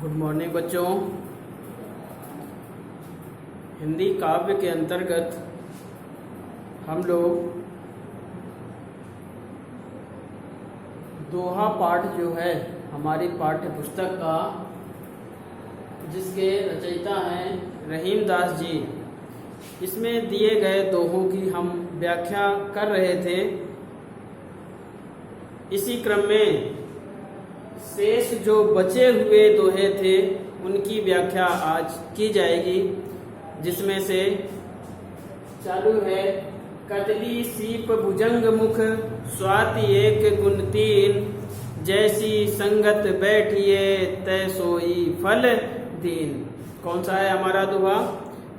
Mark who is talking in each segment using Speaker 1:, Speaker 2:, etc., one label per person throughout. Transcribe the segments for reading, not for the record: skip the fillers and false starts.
Speaker 1: Good morning बच्चों। हिंदी काव्य के अंतर्गत हम लोग दोहा पाठ जो है हमारी पाठ्य पुस्तक का, जिसके रचयिता हैं रहीम दास जी, इसमें दिए गए दोहों की हम व्याख्या कर रहे थे। इसी क्रम में शेष जो बचे हुए दोहे थे उनकी व्याख्या आज की जाएगी, जिसमें से चालू है कदली सीप भुजंग मुख स्वाति एक गुण तीन, जैसी संगत बैठिए तय सोई फल दीन। कौन सा है हमारा दोहा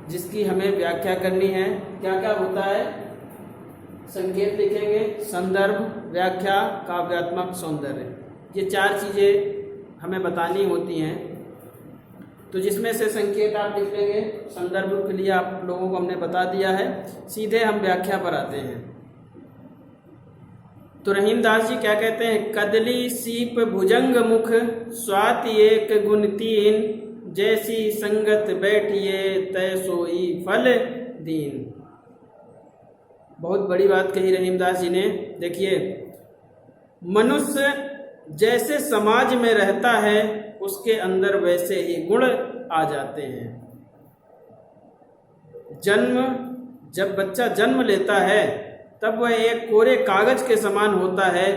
Speaker 1: जिसकी हमें व्याख्या करनी है? क्या क्या होता है? संकेत लिखेंगे, संदर्भ, व्याख्या, काव्यात्मक सौंदर्य। ये चार चीजें हमें बतानी होती हैं। तो जिसमें से संकेत आप लिख लेंगे, संदर्भ के लिए आप लोगों को हमने बता दिया है। सीधे हम व्याख्या पर आते हैं। तो रहीम दास जी क्या कहते हैं? कदली सीप भुजंग मुख स्वाति एक गुण तीन, जैसी संगत बैठिए तय सोई फल दीन। बहुत बड़ी बात कही रहीम दास जी ने। देखिए, मनुष्य जैसे समाज में रहता है उसके अंदर वैसे ही गुण आ जाते हैं। जब बच्चा जन्म लेता है तब वह एक कोरे कागज के समान होता है,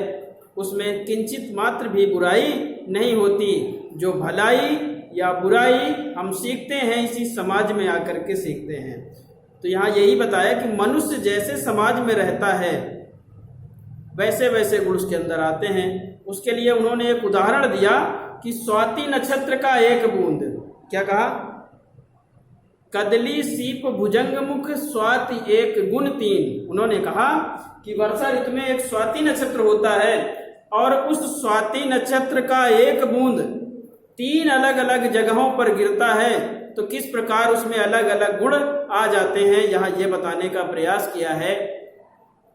Speaker 1: उसमें किंचित मात्र भी बुराई नहीं होती। जो भलाई या बुराई हम सीखते हैं इसी समाज में आकर के सीखते हैं। तो यहाँ यही बताया कि मनुष्य जैसे समाज में रहता है वैसे वैसे गुण उसके अंदर आते हैं। उसके लिए उन्होंने एक उदाहरण दिया कि स्वाति नक्षत्र का एक बूंद। क्या कहा? कदली सीप भुजंग मुख स्वाति एक गुण तीन। उन्होंने कहा कि वर्षा ऋतु में एक स्वाति नक्षत्र होता है और उस स्वाति नक्षत्र का एक बूंद तीन अलग अलग जगहों पर गिरता है, तो किस प्रकार उसमें अलग अलग गुण आ जाते हैं, यहाँ ये बताने का प्रयास किया है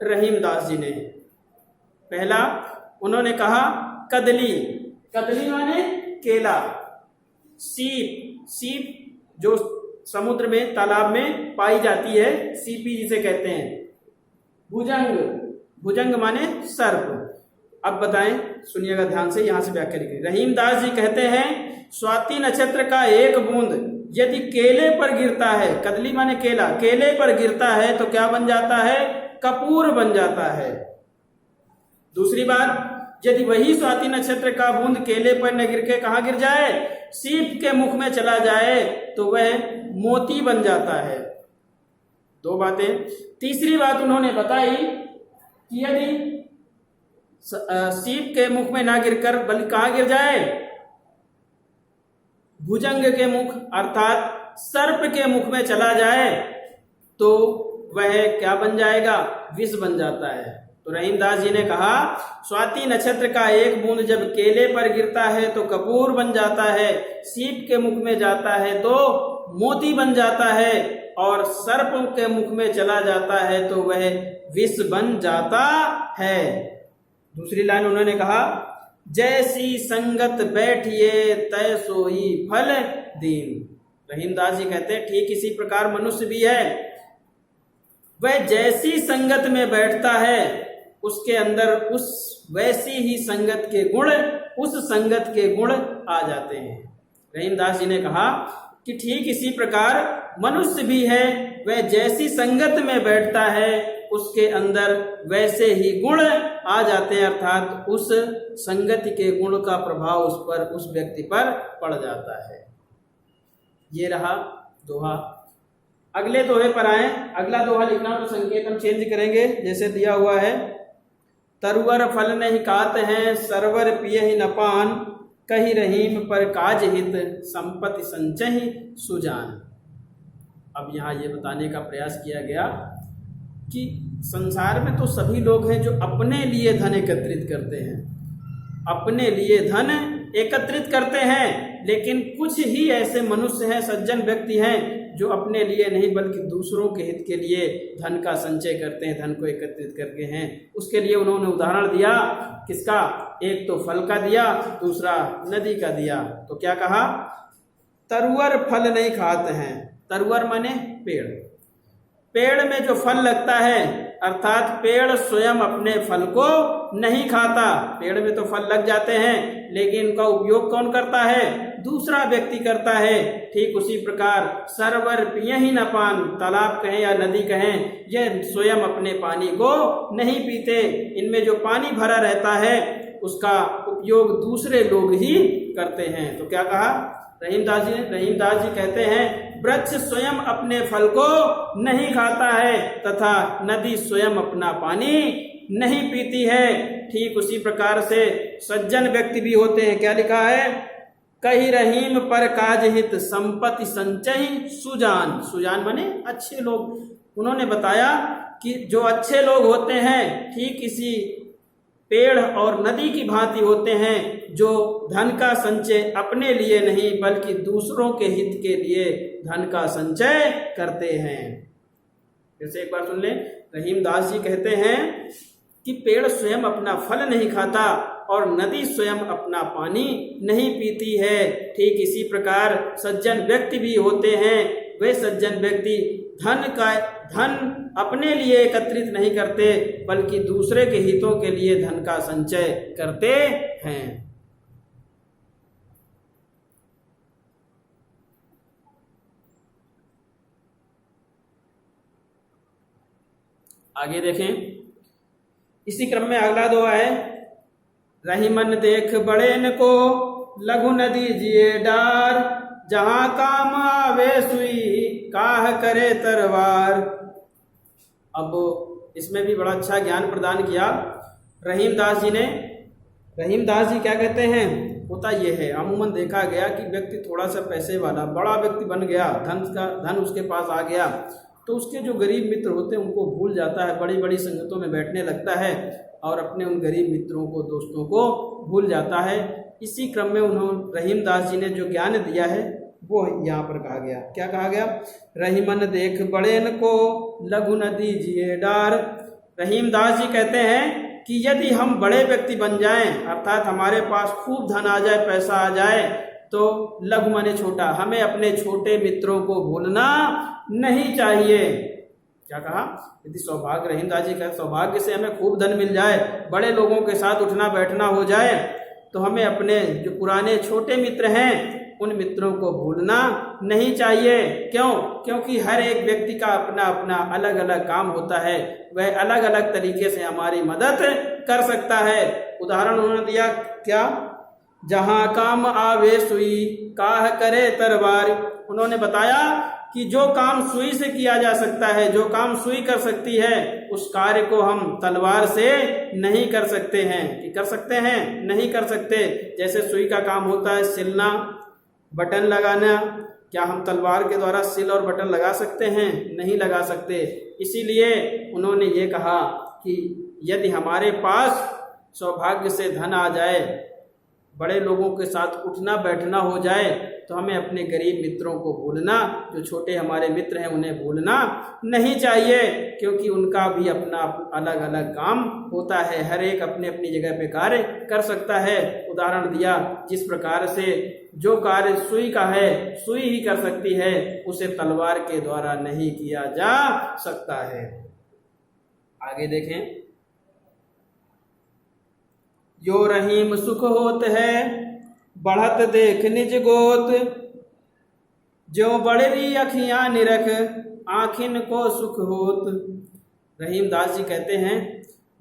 Speaker 1: रहीम दास जी ने। पहला उन्होंने कहा कदली। कदली माने केला। सीप जो समुद्र में तालाब में पाई जाती है, सीपी जिसे कहते हैं। भुजंग माने सर्प। अब बताएं, सुनिएगा ध्यान से, यहां से व्याख्या लिखिए। रहीम दास जी कहते हैं स्वाति नक्षत्र का एक बूंद यदि केले पर गिरता है, कदली माने केला, केले पर गिरता है तो क्या बन जाता है? कपूर बन जाता है। दूसरी बात, यदि वही स्वाति नक्षत्र का बूंद केले पर न गिर के कहाँ गिर जाए? सीप के मुख में चला जाए तो वह मोती बन जाता है। दो बातें। तीसरी बात उन्होंने बताई कि यदि सीप के मुख में ना गिरकर बल्कि कहाँ गिर जाए? भुजंग के मुख अर्थात सर्प के मुख में चला जाए तो वह क्या बन जाएगा? विष बन जाता है। तो रहीम दास जी ने कहा स्वाति नक्षत्र का एक बूंद जब केले पर गिरता है तो कपूर बन जाता है, सीप के मुख में जाता है तो मोती बन जाता है, और सर्प के मुख में चला जाता है तो वह विष बन जाता है। दूसरी लाइन उन्होंने कहा जैसी संगत बैठिए तय सोई फल दीन। रहीम दास जी कहते हैं ठीक इसी प्रकार मनुष्य भी है। वह जैसी संगत में बैठता है उसके अंदर उस वैसी ही संगत के गुण, उस संगत के गुण आ जाते हैं। रहीम दास जी ने कहा कि ठीक इसी प्रकार मनुष्य भी है। वह जैसी संगत में बैठता है उसके अंदर वैसे ही गुण आ जाते हैं, अर्थात उस संगति के गुण का प्रभाव उस पर, उस व्यक्ति पर पड़ जाता है। ये रहा दोहा। अगले दोहे पर आए। अगला दोहा लिखना तो संकेत हम चेंज करेंगे, जैसे दिया हुआ है। तरुवर फल नहीं कात हैं सरवर पिए ही न पान, कही रहीम पर काज हित संपत्ति संचहि सुजान। अब यहाँ ये बताने का प्रयास किया गया कि संसार में तो सभी लोग हैं जो अपने लिए धन एकत्रित करते हैं, अपने लिए धन एकत्रित करते हैं, लेकिन कुछ ही ऐसे मनुष्य हैं, सज्जन व्यक्ति हैं, जो अपने लिए नहीं बल्कि दूसरों के हित के लिए धन का संचय करते हैं, धन को एकत्रित करके हैं। उसके लिए उन्होंने उदाहरण दिया, किसका? एक तो फल का दिया, दूसरा नदी का दिया। तो क्या कहा? तरुवर फल नहीं खाते हैं। तरुवर माने पेड़। पेड़ में जो फल लगता है, अर्थात पेड़ स्वयं अपने फल को नहीं खाता। पेड़ में तो फल लग जाते हैं, लेकिन उनका उपयोग कौन करता है? दूसरा व्यक्ति करता है। ठीक उसी प्रकार सरवर पियहि न पान, तालाब कहें या नदी कहें, यह स्वयं अपने पानी को नहीं पीते। इनमें जो पानी भरा रहता है उसका उपयोग दूसरे लोग ही करते हैं। तो क्या कहा रहीमदास जी कहते हैं, वृक्ष स्वयं अपने फल को नहीं खाता है तथा नदी स्वयं अपना पानी नहीं पीती है। ठीक उसी प्रकार से सज्जन व्यक्ति भी होते हैं। क्या लिखा है? कही रहीम पर काज हित संपत्ति संचय सुजान। सुजान माने अच्छे लोग। उन्होंने बताया कि जो अच्छे लोग होते हैं ठीक इसी पेड़ और नदी की भांति होते हैं, जो धन का संचय अपने लिए नहीं बल्कि दूसरों के हित के लिए धन का संचय करते हैं। जैसे एक बार सुन लें, रहीमदास जी कहते हैं कि पेड़ स्वयं अपना फल नहीं खाता और नदी स्वयं अपना पानी नहीं पीती है। ठीक इसी प्रकार सज्जन व्यक्ति भी होते हैं। वे सज्जन व्यक्ति धन अपने लिए एकत्रित नहीं करते बल्कि दूसरे के हितों के लिए धन का संचय करते हैं। आगे देखें, इसी क्रम में अगला दोहा है, रहीमन देख बड़ेन को लघु नदी जिए डार, जहां काम आवे सुई काह करे तरवार। अब इसमें भी बड़ा अच्छा ज्ञान प्रदान किया रहीमदास जी ने। रहीमदास जी क्या कहते हैं? होता यह है, अमूमन देखा गया कि व्यक्ति थोड़ा सा पैसे वाला बड़ा व्यक्ति बन गया, धन उसके पास आ गया, तो उसके जो गरीब मित्र होते हैं उनको भूल जाता है, बड़ी बड़ी संगतों में बैठने लगता है और अपने उन गरीब मित्रों को, दोस्तों को भूल जाता है। इसी क्रम में उन्होंने रहीमदास जी ने जो ज्ञान दिया है वो यहाँ पर कहा गया। क्या कहा गया? रहीमन देख बड़ेन को लघु नदी जिए डार। रहीमदास जी कहते हैं कि यदि हम बड़े व्यक्ति बन जाएं, अर्थात हमारे पास खूब धन आ जाए, पैसा आ जाए, तो लघु माने छोटा, हमें अपने छोटे मित्रों को भूलना नहीं चाहिए। क्या कहा? यदि सौभाग्य, रहीमदास जी कहते सौभाग्य से हमें खूब धन मिल जाए, बड़े लोगों के साथ उठना बैठना हो जाए, तो हमें अपने जो पुराने छोटे मित्र हैं उन मित्रों को भूलना नहीं चाहिए। क्यों? क्योंकि हर एक व्यक्ति का अपना अपना अलग अलग काम होता है, वह अलग अलग तरीके से हमारी मदद कर सकता है। उदाहरण उन्होंने दिया, क्या? जहां काम आवे सुई काह करे तरवार। उन्होंने बताया कि जो काम सुई से किया जा सकता है, जो काम सुई कर सकती है, उस कार्य को हम तलवार से नहीं कर सकते हैं। कि कर सकते हैं? नहीं कर सकते। जैसे सुई का काम होता है सिलना, बटन लगाना, क्या हम तलवार के द्वारा सिल और बटन लगा सकते हैं? नहीं लगा सकते। इसीलिए उन्होंने ये कहा कि यदि हमारे पास सौभाग्य से धन आ जाए, बड़े लोगों के साथ उठना बैठना हो जाए, तो हमें अपने गरीब मित्रों को भूलना, जो छोटे हमारे मित्र हैं उन्हें भूलना नहीं चाहिए, क्योंकि उनका भी अपना अलग अलग काम होता है। हर एक अपने अपनी जगह पे कार्य कर सकता है। उदाहरण दिया, जिस प्रकार से जो कार्य सुई का है सुई ही कर सकती है, उसे तलवार के द्वारा नहीं किया जा सकता है। आगे देखें, यो रहीम सुख होत है बढ़त देख निज गोत, ज्यों बड़री अखियां निरख आखिन को सुख होत। रहीमदास जी कहते हैं,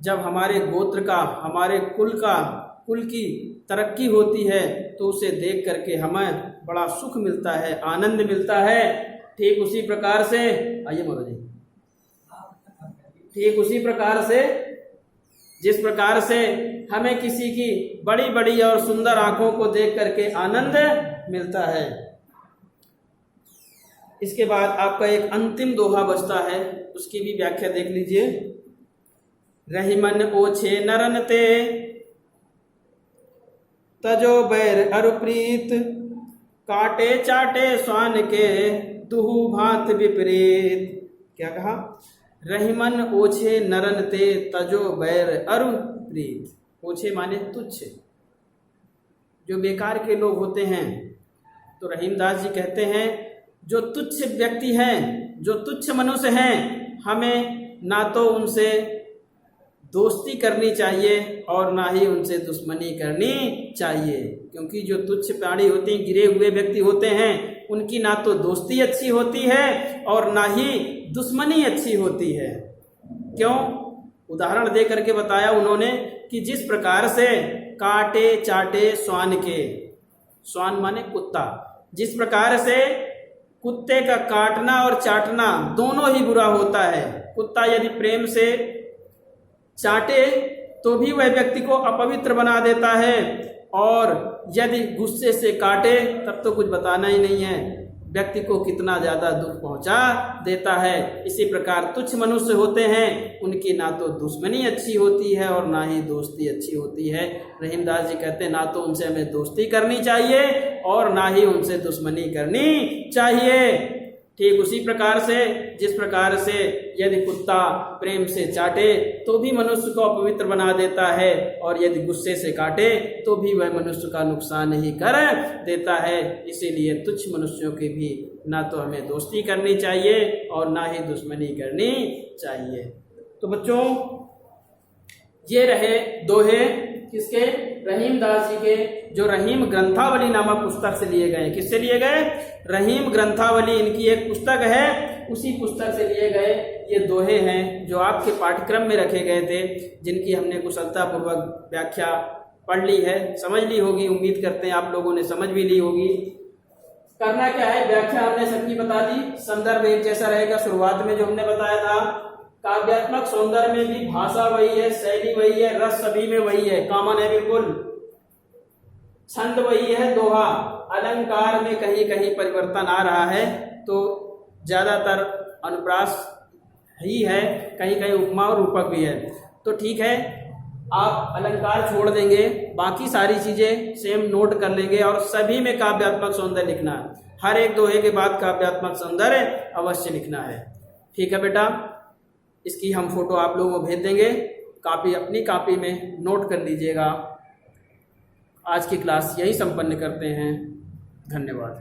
Speaker 1: जब हमारे गोत्र का, हमारे कुल की तरक्की होती है तो उसे देख करके हमें बड़ा सुख मिलता है, आनंद मिलता है। ठीक उसी प्रकार से, आइए मोदी जी, ठीक उसी प्रकार से जिस प्रकार से हमें किसी की बड़ी बड़ी और सुंदर आंखों को देख करके आनंद मिलता है। इसके बाद आपका एक अंतिम दोहा बचता है, उसकी भी व्याख्या देख लीजिए। रहीमन ओछे नरन ते तजो बैर अरु प्रीत, काटे चाटे स्वान के तुहु भांत विपरीत। क्या कहा? रहीमन ओछे नरन ते, तजो बैर अरु प्रीत। ओछे माने तुच्छ, जो बेकार के लोग होते हैं। तो रहीमदास जी कहते हैं जो तुच्छ व्यक्ति हैं, जो तुच्छ मनुष्य हैं, हमें ना तो उनसे दोस्ती करनी चाहिए और ना ही उनसे दुश्मनी करनी चाहिए, क्योंकि जो तुच्छ प्राणी होते हैं, गिरे हुए व्यक्ति होते हैं, उनकी ना तो दोस्ती अच्छी होती है और ना ही दुश्मनी अच्छी होती है। क्यों? उदाहरण दे करके बताया उन्होंने कि जिस प्रकार से काटे चाटे स्वान के, स्वान माने कुत्ता, जिस प्रकार से कुत्ते का काटना और चाटना दोनों ही बुरा होता है। कुत्ता यदि प्रेम से चाटे तो भी वह व्यक्ति को अपवित्र बना देता है, और यदि गुस्से से काटे तब तो कुछ बताना ही नहीं है, व्यक्ति को कितना ज़्यादा दुख पहुंचा देता है। इसी प्रकार तुच्छ मनुष्य होते हैं, उनकी ना तो दुश्मनी अच्छी होती है और ना ही दोस्ती अच्छी होती है। रहीमदास जी कहते हैं ना तो उनसे हमें दोस्ती करनी चाहिए और ना ही उनसे दुश्मनी करनी चाहिए। ठीक उसी प्रकार से जिस प्रकार से यदि कुत्ता प्रेम से चाटे तो भी मनुष्य को अपवित्र बना देता है, और यदि गुस्से से काटे तो भी वह मनुष्य का नुकसान ही कर देता है। इसीलिए तुच्छ मनुष्यों की भी ना तो हमें दोस्ती करनी चाहिए और ना ही दुश्मनी करनी चाहिए। तो बच्चों, ये रहे दोहे किसके? रहीमदास जी के, जो रहीम ग्रंथावली नामक पुस्तक से लिए गए। किससे लिए गए? रहीम ग्रंथावली इनकी एक पुस्तक है, उसी पुस्तक से लिए गए ये दोहे हैं जो आपके पाठ्यक्रम में रखे गए थे, जिनकी हमने कुशलतापूर्वक व्याख्या पढ़ ली है, समझ ली होगी। उम्मीद करते हैं आप लोगों ने समझ भी ली होगी। करना क्या है, व्याख्या हमने सबकी बता दी, संदर्भ एक जैसा रहेगा। शुरुआत में जो हमने बताया था, काव्यात्मक सौंदर्य में भी भाषा वही है, शैली वही है, रस सभी में वही है, कॉमन है बिल्कुल। छंद वही है, दोहा। अलंकार में कहीं कहीं परिवर्तन आ रहा है, तो ज्यादातर अनुप्रास ही है, कहीं कहीं उपमा और रूपक भी है। तो ठीक है, आप अलंकार छोड़ देंगे, बाकी सारी चीजें सेम नोट कर लेंगे और सभी में काव्यात्मक सौंदर्य लिखना है। हर एक दोहे के बाद काव्यात्मक सौंदर्य अवश्य लिखना है। ठीक है बेटा, इसकी हम फोटो आप लोगों को भेज देंगे, कॉपी अपनी कॉपी में नोट कर लीजिएगा। आज की क्लास यही संपन्न करते हैं। धन्यवाद।